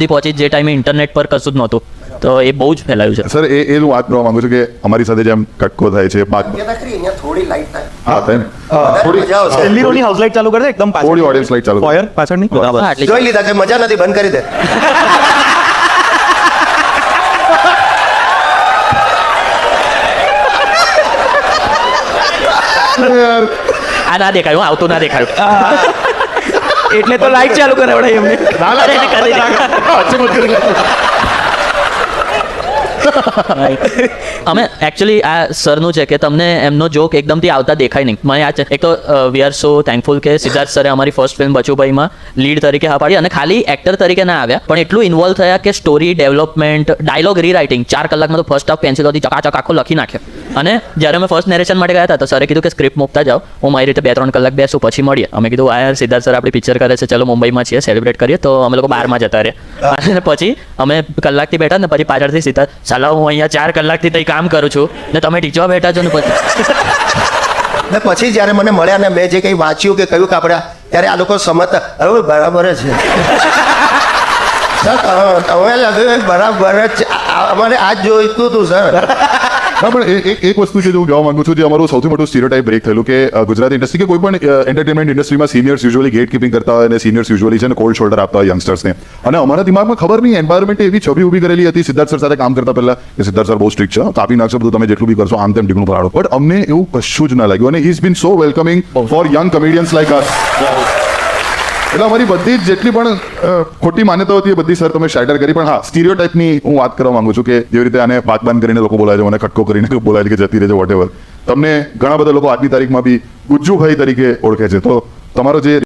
પહોંચી જે ટાઈમે ઇન્ટરનેટ પર કશું જ નહોતું, તો એ બહુ જ ફેલાયું છે. સર એ હું વાત કરવા માંગુ છું કે અમારી સાથે જેમ કટકો થાય છે થોડી લાઈટ થાય. હા થાય ને થોડી છેલ્લી રોની હાઉસ લાઈટ ચાલુ કરી દે એકદમ થોડી ઓડિયન્સ લાઈટ ચાલુ ફોયર પાછળની બરાબર. હા, આટલી જોઈ લીધા કે મજા નથી, બંધ કરી દે. આ ના દેખાયું, આવતું ના દેખાયું. એટલે તો લાઈટ ચાલુ કરાવડે એમને. અરે, એને કરી નાખ્યું. અમે એકચ્યુઅલી આ સરનું છે કે તમને એમનો જોક એકદમથી આવતા દેખાય નહીં. મને આ છે એક તો વી આર સો થેન્કફુલ કે સિદ્ધાર્થ સરે અમારી ફર્સ્ટ ફિલ્મ બચુભાઈમાં લીડ તરીકે હા પાડી, અને ખાલી એક્ટર તરીકે ના આવ્યા પણ એટલું ઇન્વોલ્વ થયા કે સ્ટોરી ડેવલપમેન્ટ, ડાયલોગ રીરાઇટિંગ 4 કલાકમાં તો ફર્સ્ટ હાફ પેન્સિલોથી ચકાચક આખો લખી નાખ્યો. અને જ્યારે અમે ફર્સ્ટ નેરેશન માટે ગયા હતા તો સરે કીધું કે સ્ક્રિપ્ટ મૂકતા જાઓ, હું મારી રીતે 2-3 કલાક બેસું પછી મળીએ. અમે કીધું આ યાર સિદ્ધાર્થ સર આપણી પિક્ચર કરે છે, ચલો મુંબઈમાં છીએ સેલિબ્રેટ કરીએ. તો અમે લોકો 12માં જતા રહ્યા અને પછી અમે કલાકથી બેઠા ને પછી પાછળથી સિદ્ધાર્થ સાલા હું અહીંયા 4 કલાકથી તઈ કામ કરું છું ને તમે ટીચવા બેઠા છો ને પછી ને પછી જ્યારે મને મળ્યા ને મેં જે કંઈ વાંચ્યું કે કયું કાપડ્યા ત્યારે આ લોકો સમજતા હવે બરાબર જ છે. સર તમે લાગ્યું બરાબર જ અમારે આજ જોઈતું હતું સર. હા પણ એક વસ્તુ છે જે હું કહેવા માંગુ છું, જે અમારું સૌથી મોટું સ્ટીરિયોટાઇપ બ્રેક થયેલું કે ગુજરાતી ઇન્ડસ્ટ્રી કે કોઈ પણ એન્ટરટેનમેન્ટ ઇન્ડસ્ટ્રીમાં સિનિયર્સ યુઝ્યુઅલી ગેટ કીપિંગ કરતા હોય અને સિનિયર્સ યુઝ્યુઅલી છે ને કોલ્ડ શોલ્ડર આપતા હોય યંગસ્ટર્સને. અને અમારા દિમાગમાં ખબર નહીં એન્વાયરમેન્ટ એવી છબી ઊભી કરેલી હતી સિદ્ધાર્થ સર સાથે કામ કરતા પહેલા કે સિદ્ધાર્થ સર બહુ સ્ટ્રિક્ટ છે, કાપી નાખશો બધું, તમે જેટલું બી કરશો આમ તેમ ટીકણું પડાડો. બટ અમને એવું કશું જ ના લાગ્યું અને he is been so welcoming for young comedians like us. એટલે અમારી બધી જ જેટલી પણ ખોટી માન્યતાઓ હતી એ બધી સર તમે શાટર કરી. પણ હા, સ્ટીરિયોટાઇપની હું વાત કરવા માંગુ છું કે જેવી રીતે આને પાકબાન કરીને લોકો બોલાય છે, મને કટકો કરીને બોલાય છે કે જતી રહેશે વોટ એવર. તમને ઘણા બધા લોકો આજની તારીખમાં બી ગુજ્જુભાઈ તરીકે ઓળખે છે. તો તમારો જે